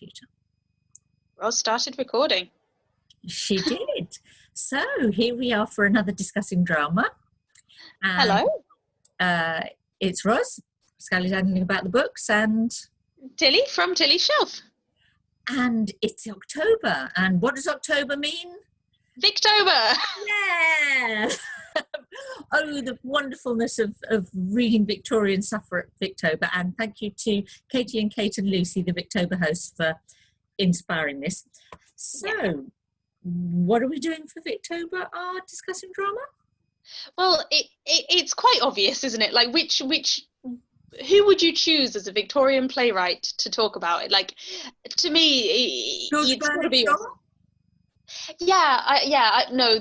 computer. Ros started recording. She did. So here we are for another Discussing Drama. And, Hello. It's Ros, Scully's handling about the books, and Tilly from Tilly's Shelf. And it's October. And what does October mean? Victober! Yeah! Oh, the wonderfulness of reading Victorian stuff at Victober. And thank you to Katie and Kate and Lucy, the Victober hosts, for inspiring this. So, what are we doing for Victober? Discussing drama? Well, it's quite obvious, isn't it? Like, who would you choose as a Victorian playwright to talk about it? Like, to me, it's got to be. No,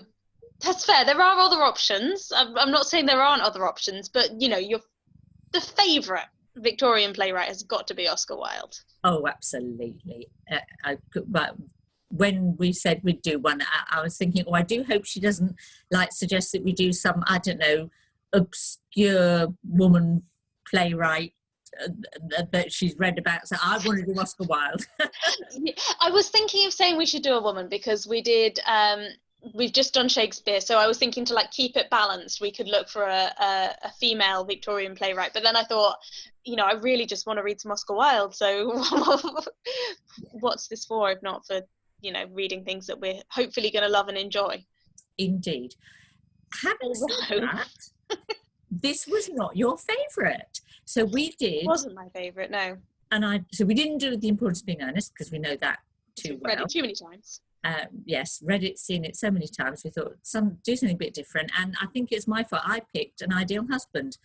that's fair. There are other options. I'm not saying there aren't other options, but the favourite Victorian playwright has got to be Oscar Wilde. Oh, absolutely. But when we said we'd do one, I was thinking, I do hope she doesn't suggest that we do some, I don't know, obscure woman playwright that she's read about. So I want to do Oscar Wilde. I was thinking of saying we should do a woman because we did. We've just done Shakespeare, so I was thinking to keep it balanced. We could look for a female Victorian playwright, but then I thought, I really just want to read some Oscar Wilde. So what's this for if not for reading things that we're hopefully going to love and enjoy? Indeed. Having said that, this was not your favourite. So we did. It wasn't my favourite, no. So we didn't do The Importance of Being Earnest because we know that too well. Read it too many times. Yes, read it, seen it so many times. We thought do something a bit different, and I think it's my fault. I picked An Ideal Husband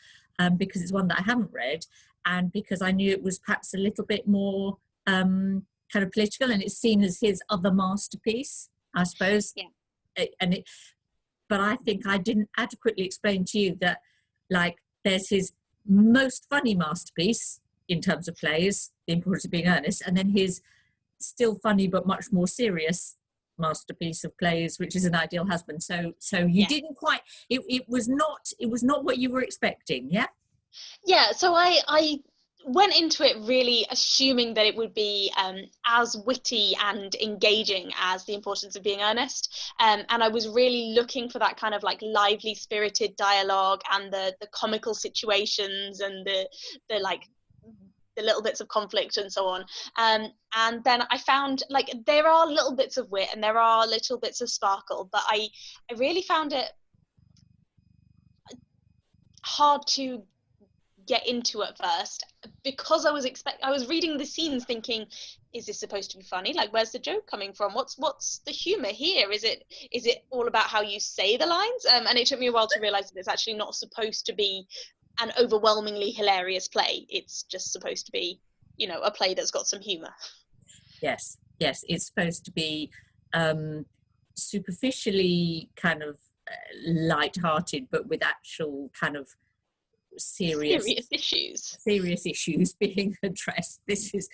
because it's one that I haven't read, and because I knew it was perhaps a little bit more kind of political, and it's seen as his other masterpiece, I suppose. Yeah. But I think I didn't adequately explain to you that, there's his most funny masterpiece in terms of plays, The Importance of Being Earnest, and then his still funny but much more serious masterpiece of plays, which is An Ideal Husband. So you didn't quite. It was not what you were expecting. Yeah. So I went into it really assuming that it would be as witty and engaging as The Importance of Being Earnest, and I was really looking for that kind of lively spirited dialogue and the comical situations and the little bits of conflict and so on, and then I found there are little bits of wit and there are little bits of sparkle, but I really found it hard to get into at first because I was reading the scenes thinking, is this supposed to be funny? Where's the joke coming from? What's the humor here? Is it all about how you say the lines? And it took me a while to realize that it's actually not supposed to be an overwhelmingly hilarious play. It's just supposed to be, a play that's got some humor. Yes, it's supposed to be superficially kind of light-hearted, but with actual kind of serious issues being addressed. This is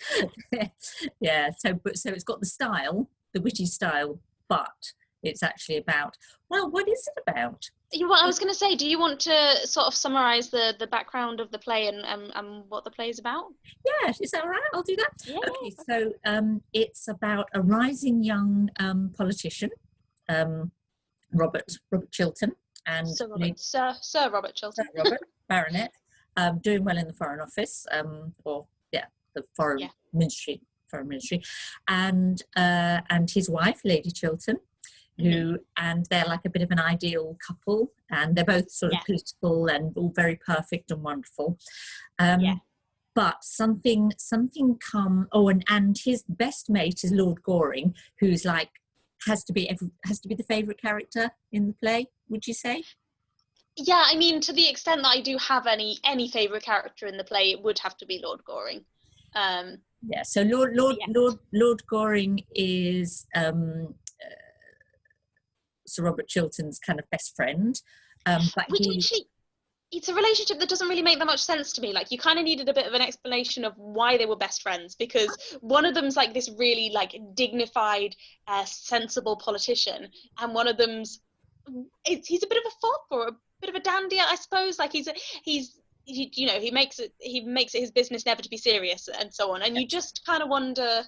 so it's got the style, the witty style, but it's actually about, what is it about? Well, I was going to say, do you want to sort of summarise the background of the play and what the play is about? Yeah, is that all right? I'll do that. Yeah. Okay, so it's about a rising young politician, Robert Chiltern, and Sir Robert Chiltern. Sir Robert, Baronet, doing well in the Foreign Office, the Foreign Ministry, and his wife, Lady Chiltern, and they're a bit of an ideal couple, and they're both sort of political and all very perfect and wonderful. But something and his best mate is Lord Goring, who's has to be the favourite character in the play, would you say? Yeah, I mean, to the extent that I do have any favourite character in the play, it would have to be Lord Goring. So Lord Goring is Sir Robert Chiltern's kind of best friend, but it's a relationship that doesn't really make that much sense to me. You kind of needed a bit of an explanation of why they were best friends, because one of them's this really dignified, sensible politician, and one of them's he's a bit of a fop or a bit of a dandy, I suppose. He makes it his business never to be serious and so on, and you just kind of wonder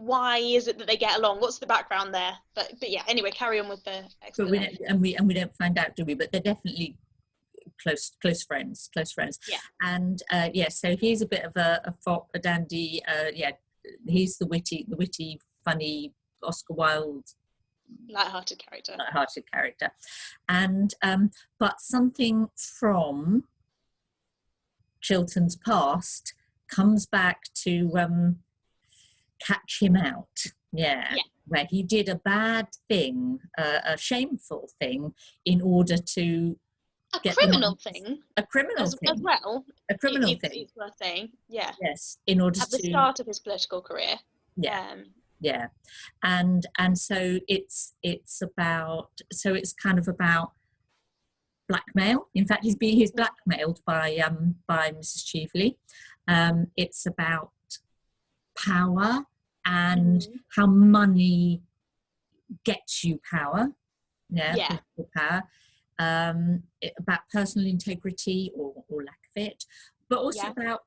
why is it that they get along? What's the background there? But yeah, anyway, carry on with the explanation. But we don't find out, do we? But they're definitely close friends. Yeah. And so he's a bit of a fop, a dandy. He's the witty, funny Oscar Wilde, light-hearted character. And but something from Chiltern's past comes back to catch him out. Where he did a bad thing, a shameful thing, in order to a criminal thing as well. A criminal thing. It's worth saying. Yeah. Yes, in order at the start of his political career. And so it's kind of about blackmail. In fact, he's blackmailed by Mrs. Cheveley. It's about power and how money gets you power. Political power. About personal integrity or lack of it, but also about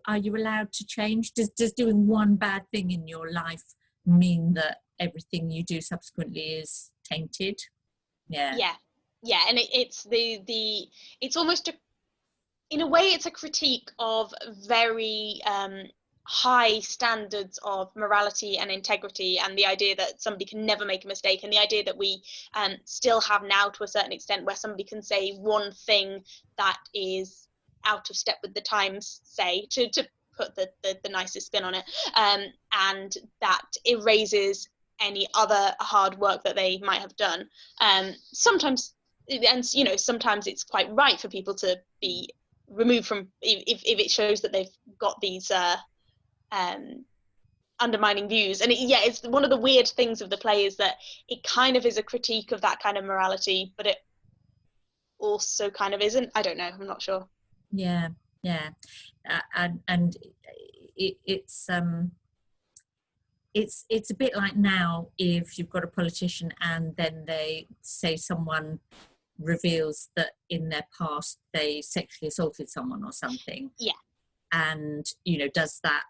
are you allowed to change? Does doing one bad thing in your life mean that everything you do subsequently is tainted? And it's almost in a way it's a critique of very high standards of morality and integrity, and the idea that somebody can never make a mistake, and the idea that we still have now to a certain extent, where somebody can say one thing that is out of step with the times, say, to put the nicest spin on it, and that erases any other hard work that they might have done. Sometimes it's quite right for people to be removed from, if it shows that they've got these undermining views. And it's one of the weird things of the play is that it kind of is a critique of that kind of morality, but it also kind of isn't. I don't know, I'm not sure. And it's a bit like now, if you've got a politician and then they say someone reveals that in their past they sexually assaulted someone or something, and does that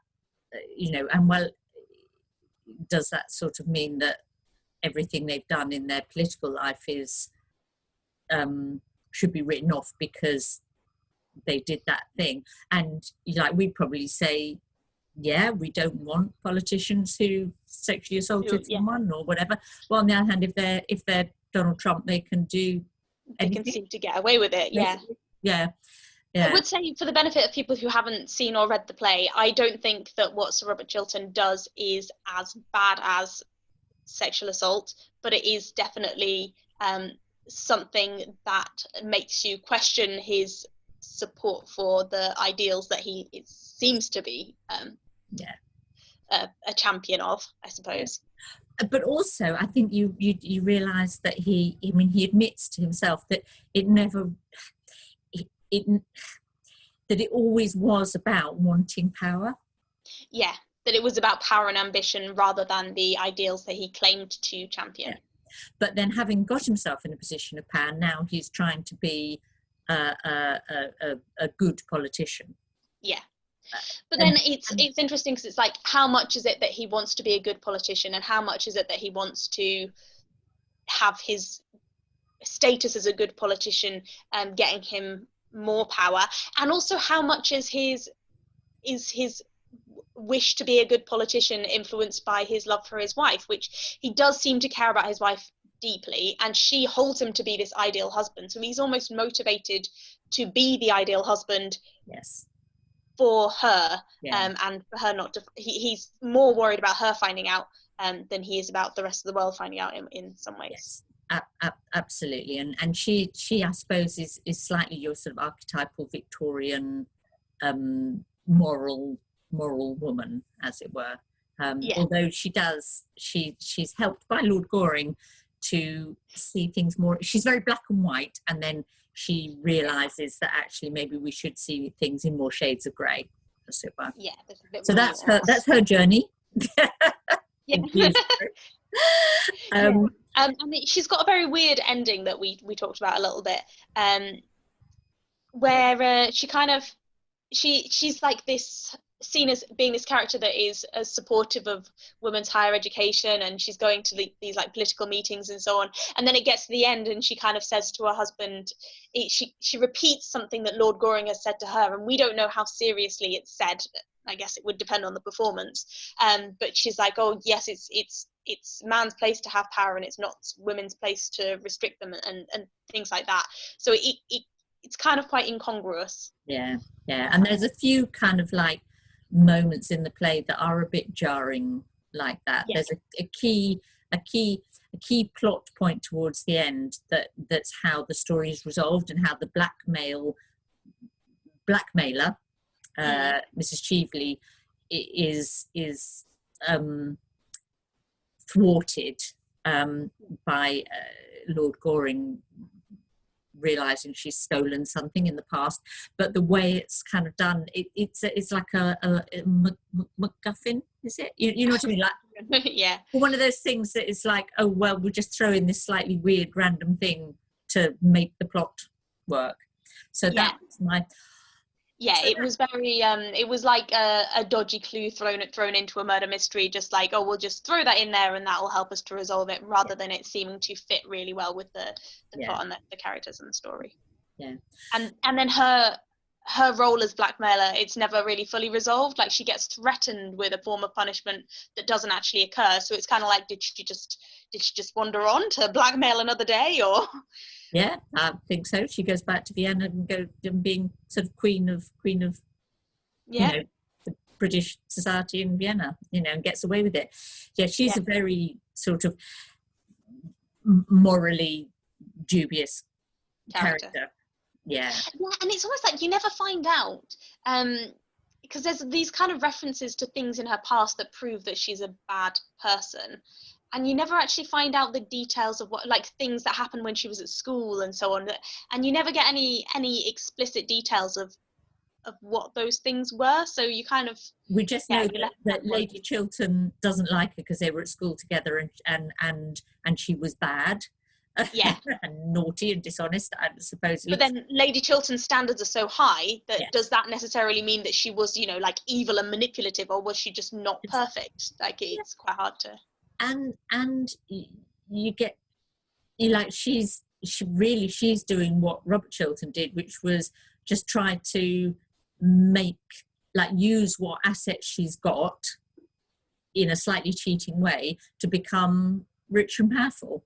does that sort of mean that everything they've done in their political life is should be written off because they did that thing? And we'd probably say, we don't want politicians who sexually assaulted someone or whatever. Well, on the other hand, if they're Donald Trump, they can do anything. They can seem to get away with it. I would say, for the benefit of people who haven't seen or read the play, I don't think that what Sir Robert Chiltern does is as bad as sexual assault, but it is definitely something that makes you question his support for the ideals that he seems to be a champion of, I suppose. But also, I think you realise that he admits to himself that that it always was about wanting power. That it was about power and ambition rather than the ideals that he claimed to champion. But then, having got himself in a position of power, now he's trying to be a good politician. But then it's interesting, because it's like, how much is it that he wants to be a good politician, and how much is it that he wants to have his status as a good politician getting him more power, and also how much is his wish to be a good politician influenced by his love for his wife, which he does seem to care about his wife deeply, and she holds him to be this ideal husband, so he's almost motivated to be the ideal husband for her, and for her not to. He's more worried about her finding out than he is about the rest of the world finding out in some ways. Absolutely. And she I suppose is slightly your sort of archetypal Victorian moral woman, as it were. Although she's helped by Lord Goring to see things more. She's very black and white, and then she realises that actually maybe we should see things in more shades of grey, as it were. So that's her journey. She's got a very weird ending that we talked about a little bit, where she kind of she's like this seen as being this character that is as supportive of women's higher education, and she's going to these like political meetings and so on, and then it gets to the end and she kind of says to her husband, she repeats something that Lord Goring has said to her, and we don't know how seriously it's said. I guess it would depend on the performance, but she's like, oh yes, it's man's place to have power and it's not women's place to restrict them, and things like that. So it's kind of quite incongruous. Yeah, and there's a few kind of like moments in the play that are a bit jarring like that. Yeah. There's a key plot point towards the end that's how the story is resolved, and how the blackmailer Mrs. Cheveley is thwarted by Lord Goring realizing she's stolen something in the past, but the way it's kind of done, it's like a MacGuffin, is it? You know what I mean? Like, yeah, one of those things that is like, oh well, we'll just throw in this slightly weird random thing to make the plot work. So that was my. Yeah, it was very, it was like a dodgy clue thrown into a murder mystery, just like, oh, we'll just throw that in there and that will help us to resolve it, rather than it seeming to fit really well with the plot and the characters and the story. Yeah. And then her role as blackmailer, it's never really fully resolved. Like, she gets threatened with a form of punishment that doesn't actually occur. So it's kind of like, did she just wander on to blackmail another day, or? Yeah, I think so. She goes back to Vienna and being sort of queen of the British society in Vienna, and gets away with it. Yeah, she's a very sort of morally dubious character. Yeah, and it's almost like you never find out, because there's these kind of references to things in her past that prove that she's a bad person. And you never actually find out the details of what, like, things that happened when she was at school and so on. And you never get any explicit details of what those things were. So you kind of, we just know that Lady Chiltern doesn't like her because they were at school together, and she was bad. Yeah. And naughty and dishonest, I suppose. But then Lady Chiltern's standards are so high that does that necessarily mean that she was, like, evil and manipulative, or was she just not perfect? Like, it's quite hard to. And she's doing what Robert Chiltern did, which was just try to use what assets she's got in a slightly cheating way to become rich and powerful.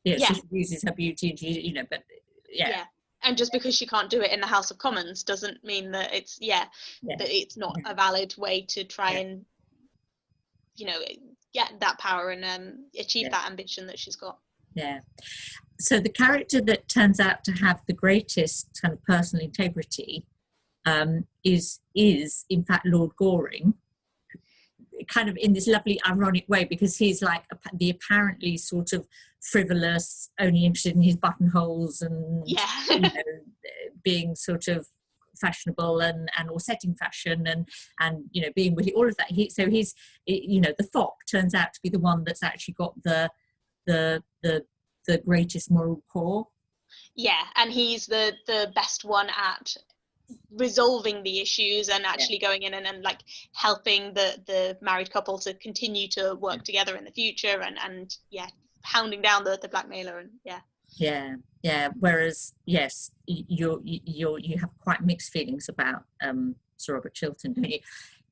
So she uses her beauty, and but and just because she can't do it in the House of Commons doesn't mean that it's that it's not a valid way to try and get that power and achieve that ambition that she's got. Yeah. So the character that turns out to have the greatest kind of personal integrity is in fact Lord Goring, kind of in this lovely ironic way, because he's like the apparently sort of frivolous, only interested in his buttonholes and being sort of fashionable and or setting fashion and being witty, all of that. He's the fop turns out to be the one that's actually got the greatest moral core. Yeah, and he's the best one at resolving the issues and actually going in and like helping the married couple to continue to work together in the future and hounding down the blackmailer and whereas yes, you have quite mixed feelings about Sir Robert Chiltern, don't you?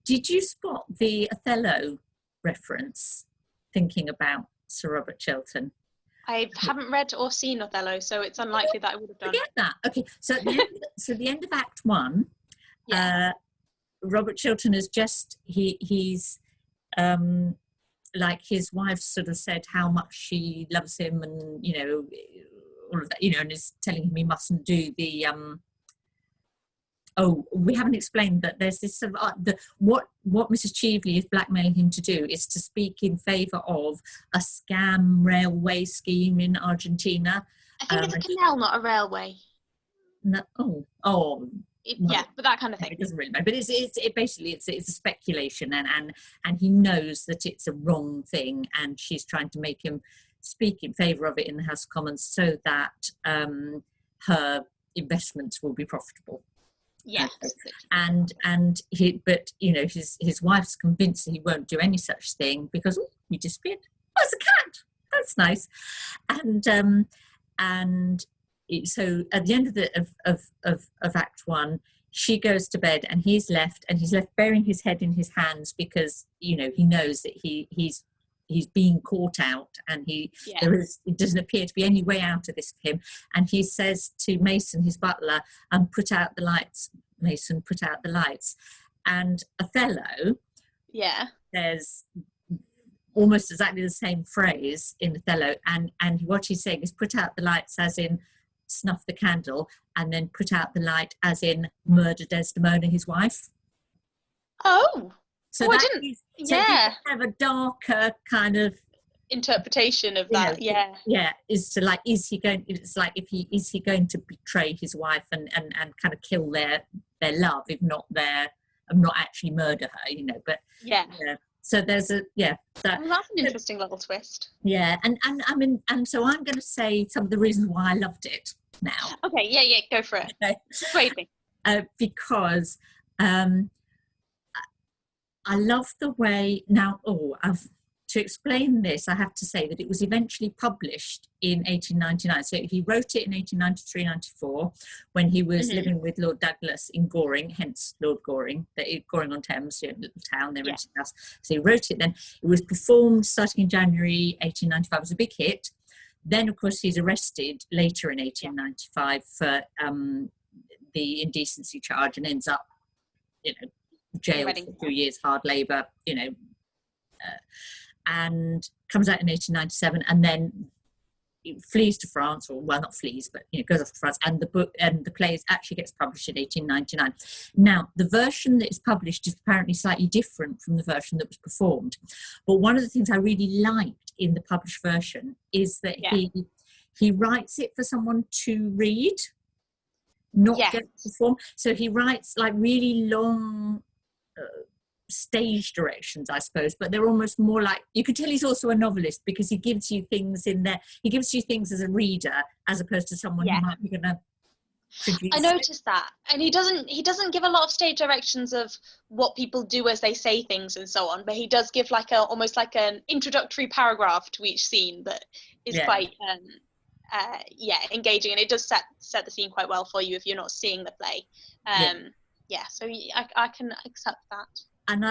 Did you spot the Othello reference thinking about Sir Robert Chiltern? I haven't read or seen Othello, so it's unlikely that I would have done. Forget that. Okay, so at the end of Act 1, Robert Chiltern has just he's like his wife sort of said how much she loves him, and all of that, and is telling him he mustn't do the we haven't explained that there's this sort of what Mrs. Cheveley is blackmailing him to do is to speak in favour of a scam railway scheme in Argentina. I think it's a canal, not a railway. No, but that kind of thing. It doesn't really matter, but it's a speculation, and he knows that it's a wrong thing, and she's trying to make him speak in favour of it in the House of Commons so that her investments will be profitable. Yes. And but his wife's convinced that he won't do any such thing because he disappeared. Oh, it's a cat. That's nice. And so at the end of Act One, she goes to bed and he's left burying his head in his hands because he knows that he's being caught out, and it doesn't appear to be any way out of this for him. And he says to Mason, his butler, put out the lights, Mason, put out the lights. And Othello, there's almost exactly the same phrase in Othello, and what he's saying is put out the lights as in snuff the candle, and then put out the light as in murder Desdemona, his wife. Oh, so I didn't. So you have a darker kind of interpretation of that. Is to like, is he going? It's like is he going to betray his wife and kind of kill their love, if not not actually murder her, but So there's that's an interesting little twist. Yeah, and I mean, and so I'm going to say some of the reasons why I loved it now. Okay, go for it. Okay. Great thing. Because I love the way now. To explain this, I have to say that it was eventually published in 1899. So he wrote it in 1893-94 when he was living with Lord Douglas in Goring, hence Lord Goring, Goring-on-Thames, little town, they rented a house. So he wrote it then. It was performed starting in January 1895. It was a big hit. Then, of course, he's arrested later in 1895 for the indecency charge and ends up, jailed for 2 years, hard labour, and comes out in 1897, and then flees to France, or not flees, but goes off to France, and the book and the play actually gets published in 1899. Now, the version that is published is apparently slightly different from the version that was performed, but one of the things I really liked in the published version is that he writes it for someone to read, not get to perform. So he writes like really long stage directions, I suppose, but they're almost more like, you could tell he's also a novelist because he gives you things in there. He gives you things as a reader as opposed to someone who might be going to produce. I noticed that, and he doesn't give a lot of stage directions of what people do as they say things and so on, but he does give like almost like an introductory paragraph to each scene that is quite engaging, and it does set the scene quite well for you if you're not seeing the play. So I can accept that. And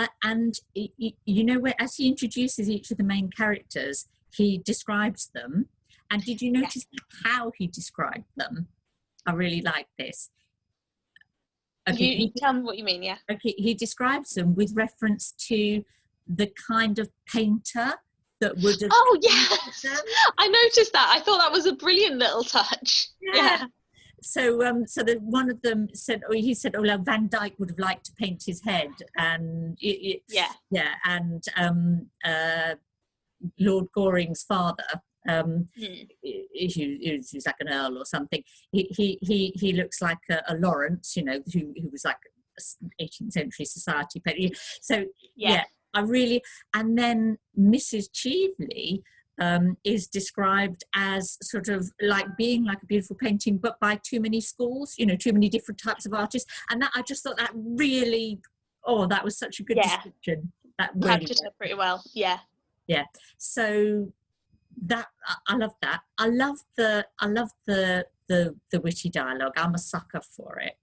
where as he introduces each of the main characters, he describes them. And did you notice how he described them? I really like this. Okay, you tell me what you mean. Okay, he describes them with reference to the kind of painter that would have. Oh yes, I noticed that. I thought that was a brilliant little touch. Yeah. So one of them said, Van Dyck would have liked to paint his head, and Lord Goring's father, who's like an earl or something, he looks like a Lawrence, who was like 18th century society painter. So I really, and then Mrs. Cheveley is described as sort of like being like a beautiful painting, but by too many schools, too many different types of artists. And that, I just thought that really, that was such a good description. That really captured her pretty well. Yeah. So that I love that. I love the witty dialogue. I'm a sucker for it.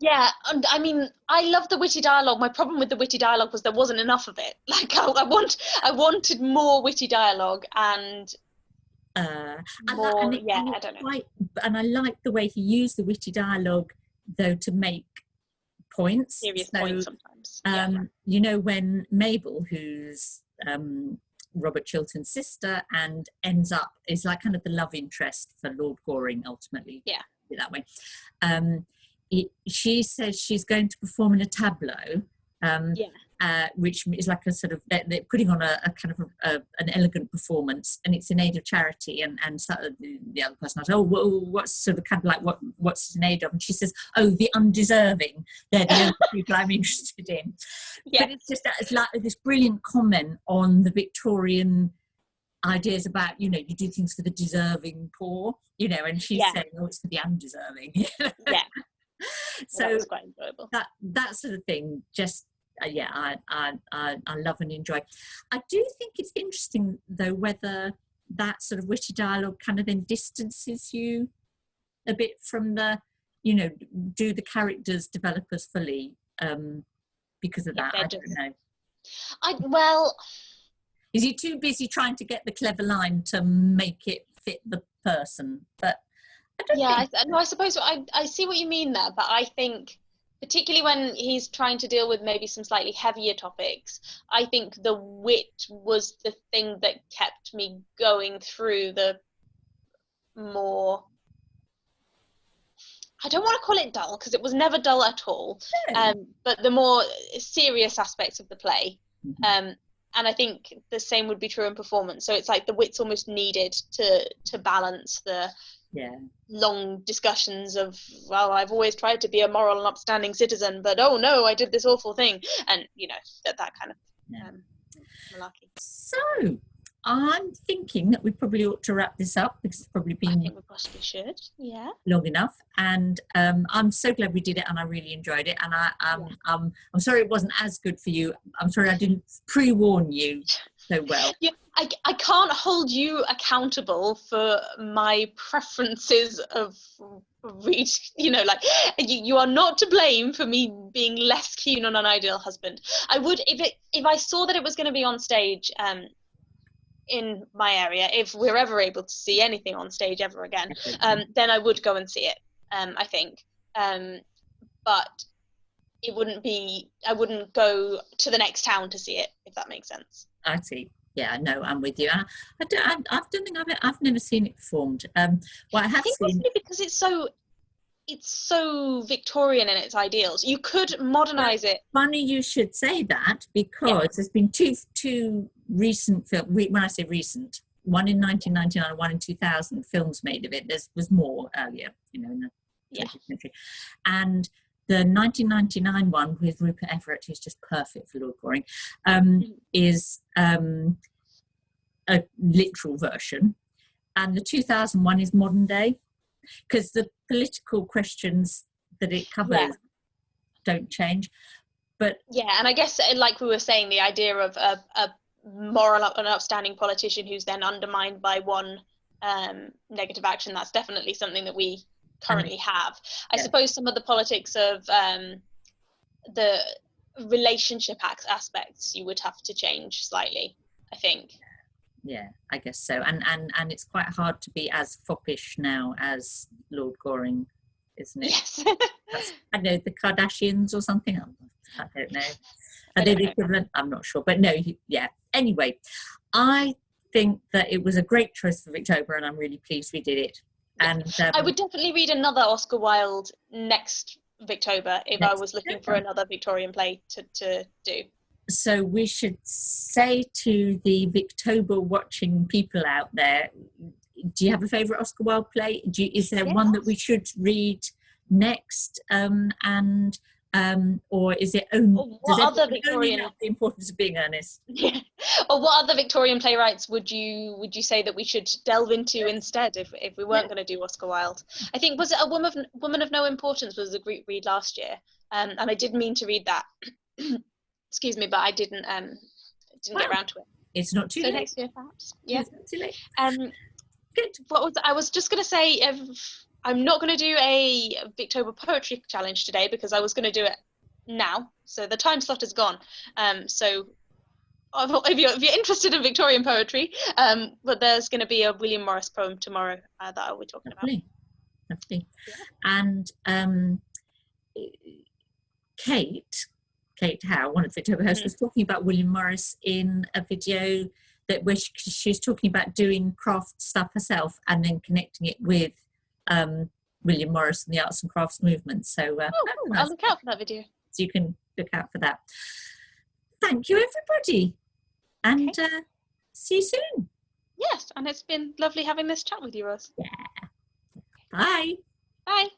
And I mean, I love the witty dialogue. My problem with the witty dialogue was there wasn't enough of it. Like I wanted more witty dialogue and more. I don't know. And I like the way he used the witty dialogue though to make points. Serious points sometimes. When Mabel, who's Robert Chiltern's sister, and ends up is like kind of the love interest for Lord Goring ultimately. That way. She says she's going to perform in a tableau, which is like a sort of, they're putting on a kind of an elegant performance, and it's in aid of charity. And so the other person asked, what's sort of kind of like what's it in aid of? And she says, the undeserving. They're the only people I'm interested in. But it's like this brilliant comment on the Victorian ideas about, you do things for the deserving poor, and she's saying, it's for the undeserving. So that was quite enjoyable. That sort of thing, just I love and enjoy. I do think it's interesting though whether that sort of witty dialogue kind of then distances you a bit from the, do the characters develop us fully because of that? I don't know. Well, is he too busy trying to get the clever line to make it fit the person? But I don't think. I suppose I see what you mean there, but I think particularly when he's trying to deal with maybe some slightly heavier topics, I think the wit was the thing that kept me going through the more, I don't want to call it dull, because it was never dull at all, but the more serious aspects of the play. And I think the same would be true in performance. So it's like the wit's almost needed to balance the long discussions of, well, I've always tried to be a moral and upstanding citizen, but oh no, I did this awful thing. And, that kind of malarkey. So I'm thinking that we probably ought to wrap this up, because it's probably been, I think we possibly should, long enough. And I'm so glad we did it, and I really enjoyed it. And I'm sorry it wasn't as good for you. I'm sorry I didn't pre-warn you so well. Yeah, I can't hold you accountable for my preferences of read. You are not to blame for me being less keen on An Ideal Husband. I would, if I saw that it was going to be on stage in my area, if we're ever able to see anything on stage ever again, then I would go and see it, I think. But it wouldn't be, I wouldn't go to the next town to see it, if that makes sense. I see. Yeah, no, I'm with you. I don't think I've never seen it performed. What I have seen, because it's so Victorian in its ideals. You could modernise it. Funny you should say that, because there's been two recent films. When I say recent, one in 1999, one in 2000, films made of it. There was more earlier, in the 20th century, and the 1999 one with Rupert Everett, who's just perfect for Lord Goring, is a literal version, and the 2001 is modern day, because the political questions that it covers don't change. But and I guess, like we were saying, the idea of a moral and upstanding politician who's then undermined by one negative action, that's definitely something that we currently have. I suppose some of the politics of the relationship aspects you would have to change slightly, I think. Yeah, I guess so. And it's quite hard to be as foppish now as Lord Goring, isn't it? Yes. I know, the Kardashians or something. I don't know. Are they the equivalent? I'm not sure. But no, Anyway, I think that it was a great choice for Victober, and I'm really pleased we did it. And I would definitely read another Oscar Wilde next Victober if I was looking for another Victorian play to do. So we should say to the Victober watching people out there, do you have a favourite Oscar Wilde play? Is there one that we should read next? Or is it only, only know the importance of being earnest? Yeah. Or what other Victorian playwrights would you say that we should delve into instead if we weren't going to do Oscar Wilde? I think, was it A Woman of No Importance was a great read last year, and I did mean to read that. Excuse me, but I didn't get around to it. It's not too late. So next year, perhaps. Yeah. It's not too late. Good. I was just going to say, I'm not going to do a Victober poetry challenge today because I was going to do it now. So the time slot is gone. So if you're interested in Victorian poetry, but there's going to be a William Morris poem tomorrow that I'll be talking about. Lovely. Yeah. And Kate Howe, one of the Victober hosts, was talking about William Morris in a video where she was talking about doing craft stuff herself and then connecting it with William Morris and the arts and crafts movement. So I'll look out for that video. So you can look out for that. Thank you, everybody. And see you soon. Yes, and it's been lovely having this chat with you, Rose. Yeah. Bye. Bye.